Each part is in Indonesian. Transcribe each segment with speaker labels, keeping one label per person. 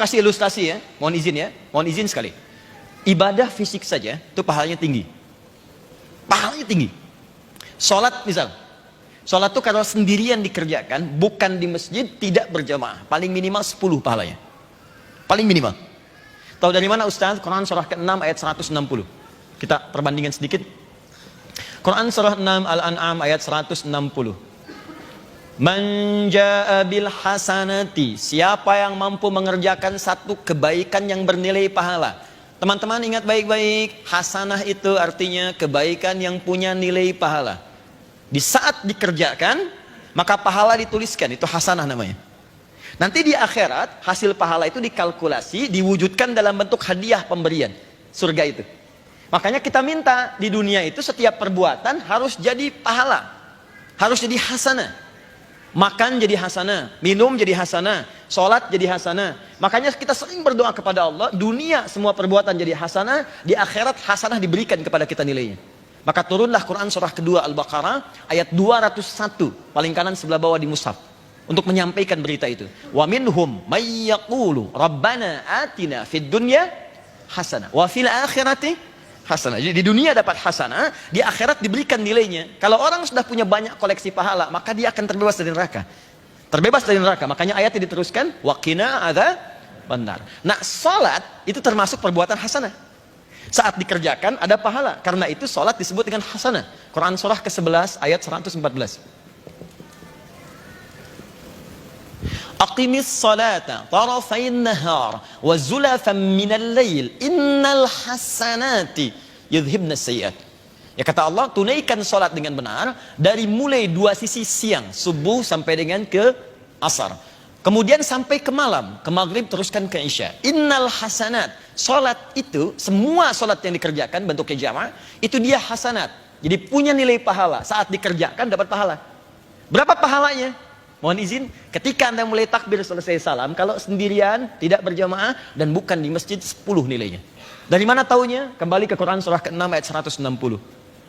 Speaker 1: kasih ilustrasi ya, mohon izin sekali. Ibadah fisik saja itu pahalanya tinggi. Pahalanya tinggi. Sholat misal, sholat itu kalau sendirian dikerjakan, bukan di masjid, tidak berjamaah, paling minimal 10 pahalanya. Paling minimal. Tahu dari mana Ustaz? Quran surah ke-6 ayat 160. Kita perbandingan sedikit. Quran surah 6 Al-An'am ayat 160. Man jaa bil hasanati, siapa yang mampu mengerjakan satu kebaikan yang bernilai pahala. Teman-teman ingat baik-baik, hasanah itu artinya kebaikan yang punya nilai pahala. Di saat dikerjakan, maka pahala dituliskan, itu hasanah namanya. Nanti di akhirat, hasil pahala itu dikalkulasi, diwujudkan dalam bentuk hadiah pemberian, surga itu. Makanya kita minta di dunia itu setiap perbuatan harus jadi pahala, harus jadi hasanah. Makan jadi hasanah, minum jadi hasanah, sholat jadi hasanah. Makanya kita sering berdoa kepada Allah, dunia semua perbuatan jadi hasanah, di akhirat hasanah diberikan kepada kita nilainya. Maka turunlah Quran surah kedua Al-Baqarah ayat 201, paling kanan sebelah bawah di mushaf, untuk menyampaikan berita itu. Wa minhum may yaqulu rabbana atina fid dunya hasanah wa fil akhirati hasanah. Jadi di dunia dapat hasanah, di akhirat diberikan nilainya. Kalau orang sudah punya banyak koleksi pahala, maka dia akan terbebas dari neraka. Terbebas dari neraka. Makanya ayatnya diteruskan, waqina adzabannar. Nah, salat itu termasuk perbuatan hasanah. Saat dikerjakan ada pahala. Karena itu salat disebut dengan hasanah. Quran surah ke-11 ayat 114. Aqimis salata tarafain nahar wa zulafan minal lail innal hasanati yudhibna sayyi'at. Ya kata Allah, tunaikan salat dengan benar dari mulai dua sisi siang, subuh sampai dengan ke asar. Kemudian sampai ke malam, ke maghrib teruskan ke isya. Innal hasanat, salat itu, semua salat yang dikerjakan bentuknya jamaah, itu dia hasanat. Jadi punya nilai pahala, saat dikerjakan dapat pahala. Berapa pahalanya? Mohon izin, ketika Anda mulai takbir selesai salam, kalau sendirian, tidak berjamaah, dan bukan di masjid, 10 nilainya. Dari mana taunya? Kembali ke Quran surah ke-6 ayat 160.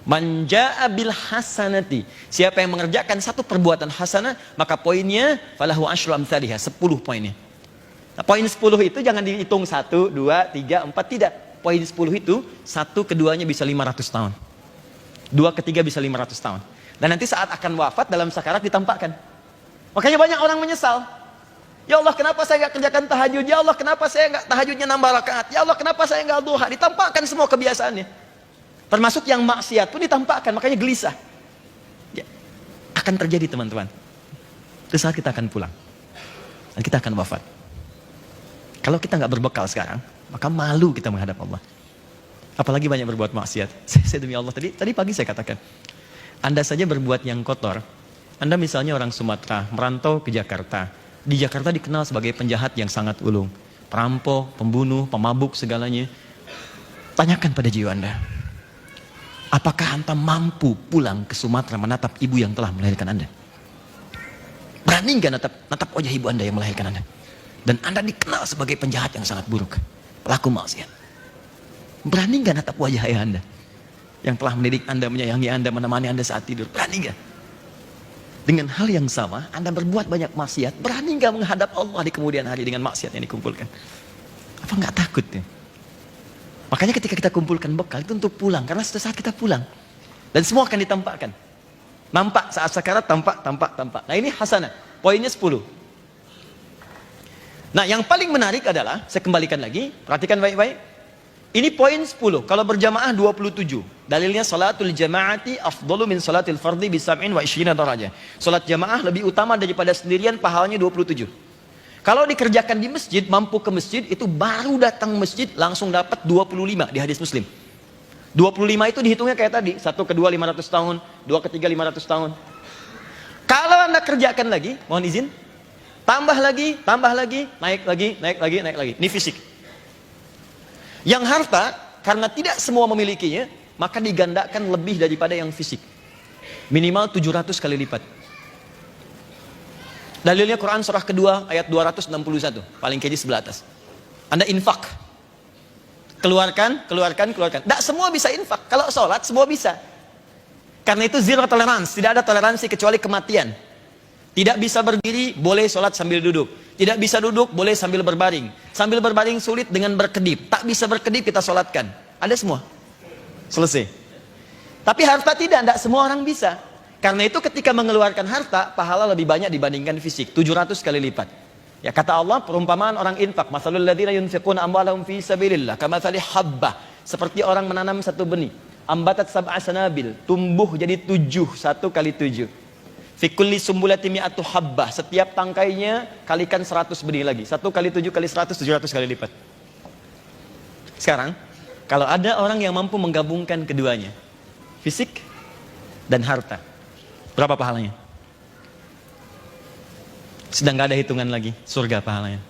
Speaker 1: Man jaa bil hasanati, siapa yang mengerjakan satu perbuatan hasanah, maka poinnya falahu asyru amsalihha, 10 poinnya. Nah, poin 10 itu jangan dihitung 1, 2, 3, 4, tidak. Poin 10 itu, 1 keduanya bisa 500 tahun. 2 ketiga bisa 500 tahun. Dan nanti saat akan wafat dalam sakarat ditampakkan. Makanya banyak orang menyesal. Ya Allah, kenapa saya nggak kerjakan tahajud? Ya Allah, kenapa saya nggak tahajudnya nambah rakaat? Ya Allah, kenapa saya nggak duha? Ditampakkan semua kebiasaannya. Termasuk yang maksiat pun ditampakkan, makanya gelisah. Ya, akan terjadi teman-teman. Itu saat kita akan pulang. Dan kita akan wafat. Kalau kita nggak berbekal sekarang, maka malu kita menghadap Allah. Apalagi banyak berbuat maksiat. Saya demi Allah, tadi pagi saya katakan, Anda saja berbuat yang kotor. Anda misalnya orang Sumatera, merantau ke Jakarta. Di Jakarta dikenal sebagai penjahat yang sangat ulung. Perampok, pembunuh, pemabuk, segalanya. Tanyakan pada jiwa Anda. Apakah Anda mampu pulang ke Sumatera menatap ibu yang telah melahirkan Anda? Berani nggak natap wajah ibu Anda yang melahirkan Anda? Dan Anda dikenal sebagai penjahat yang sangat buruk. Pelaku maksiat. Berani nggak natap wajah ayah Anda? Yang telah mendidik Anda, menyayangi Anda, menemani Anda saat tidur. Berani nggak? Dengan hal yang sama, Anda berbuat banyak maksiat, berani nggak menghadap Allah di kemudian hari dengan maksiat yang dikumpulkan? Apa nggak takut ya? Makanya ketika kita kumpulkan bekal itu untuk pulang, karena suatu saat kita pulang dan semua akan ditampakkan. Nampak saat sakarat, tampak. Nah ini hasanah, poinnya 10. Nah yang paling menarik adalah, saya kembalikan lagi, perhatikan baik-baik. Ini poin 10, kalau berjamaah 27. Dalilnya salatul jama'ati afdalu min salatil fardhi bi 27 darajah. Salat jamaah lebih utama daripada sendirian, pahalanya 27. Kalau dikerjakan di masjid, mampu ke masjid, itu baru datang masjid langsung dapat 25 di hadis Muslim. 25 itu dihitungnya kayak tadi, 1 ke 2 500 tahun, 2 ke 3 500 tahun. Kalau Anda kerjakan lagi, mohon izin, tambah lagi, naik lagi. Ini fisik. Yang harta, karena tidak semua memilikinya, maka digandakan lebih daripada yang fisik. Minimal 700 kali lipat. Dalilnya Quran surah kedua ayat 261, paling kiri sebelah atas. Anda infak. Keluarkan. Tidak semua bisa infak. Kalau sholat semua bisa. Karena itu zero tolerance, tidak ada toleransi kecuali kematian. Tidak bisa berdiri, boleh sholat sambil duduk. Tidak bisa duduk, boleh sambil berbaring. Sambil berbaring sulit dengan berkedip. Tak bisa berkedip, kita sholatkan. Ada semua. Selesai. Tapi harta tidak semua orang bisa. Karena itu ketika mengeluarkan harta, pahala lebih banyak dibandingkan fisik. 700 kali lipat. Ya kata Allah, perumpamaan orang infak. Masalul ladzina yunfiquna amwalahum fi sabilillah. Kamathali habbah. Seperti orang menanam satu benih. Ambatat sab'a sanabil. Tumbuh jadi 7. 1 kali 7. Fikulli sumbulati mi'atu habbah. Setiap tangkainya kalikan 100 benih lagi. 1 kali 7 kali 100, 700 kali lipat. Sekarang, kalau ada orang yang mampu menggabungkan keduanya, fisik dan harta, berapa pahalanya? Sedang gak ada hitungan lagi, surga pahalanya.